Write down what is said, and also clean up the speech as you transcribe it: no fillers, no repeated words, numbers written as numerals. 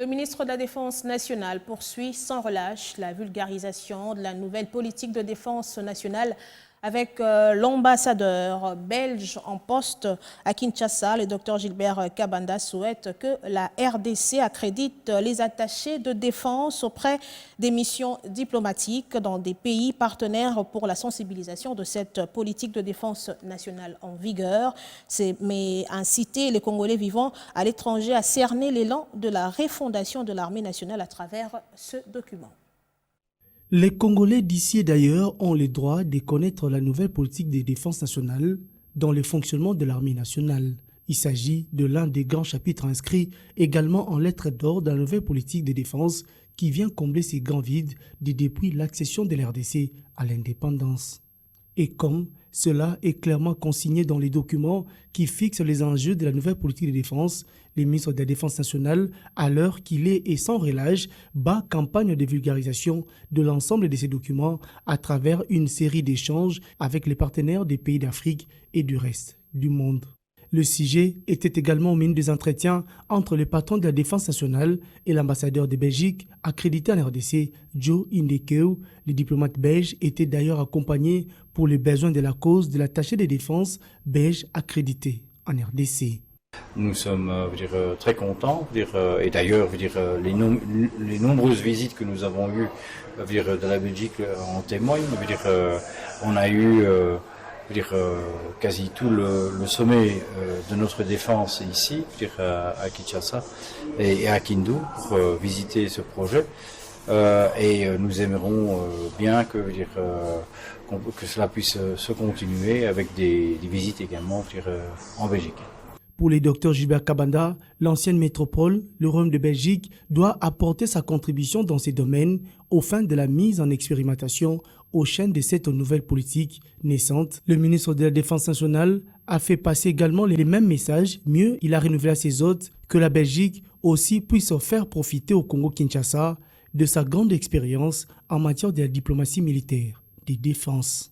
Le ministre de la Défense nationale poursuit sans relâche la vulgarisation de la nouvelle politique de défense nationale avec l'ambassadeur belge en poste à Kinshasa. Le docteur Gilbert Kabanda souhaite que la RDC accrédite les attachés de défense auprès des missions diplomatiques dans des pays partenaires pour la sensibilisation de cette politique de défense nationale en vigueur, mais inciter les Congolais vivant à l'étranger à cerner l'élan de la refondation de l'armée nationale à travers ce document. Les Congolais d'ici et d'ailleurs ont le droit de connaître la nouvelle politique de défense nationale dans le fonctionnement de l'armée nationale. Il s'agit de l'un des grands chapitres inscrits également en lettres d'or dans la nouvelle politique de défense qui vient combler ces grands vides depuis l'accession de l'RDC à l'indépendance. Et comme cela est clairement consigné dans les documents qui fixent les enjeux de la nouvelle politique de défense, le ministre de la Défense nationale, à l'heure qu'il est et sans relâche, bat campagne de vulgarisation de l'ensemble de ces documents à travers une série d'échanges avec les partenaires des pays d'Afrique et du reste du monde. Le sujet était également au menu des entretiens entre le patron de la Défense nationale et l'ambassadeur de Belgique accrédité en RDC, Joe Indekeu. Les diplomates belges étaient d'ailleurs accompagnés pour les besoins de la cause de l'attaché de défense belge accrédité en RDC. Nous sommes très contents, et d'ailleurs les nombreuses visites que nous avons eues de la Belgique en témoignent. On a eu quasi tout le sommet de notre défense ici, à Kinshasa et à Kindu pour visiter ce projet. Et nous aimerons bien que cela puisse se continuer avec des visites également en Belgique. Pour le docteur Gilbert Kabanda, l'ancienne métropole, le Royaume de Belgique, doit apporter sa contribution dans ces domaines aux fins de la mise en expérimentation au sein de cette nouvelle politique naissante. Le ministre de la Défense nationale a fait passer également les mêmes messages. Mieux, il a renouvelé à ses hôtes que la Belgique aussi puisse faire profiter au Congo-Kinshasa de sa grande expérience en matière de la diplomatie militaire de défense.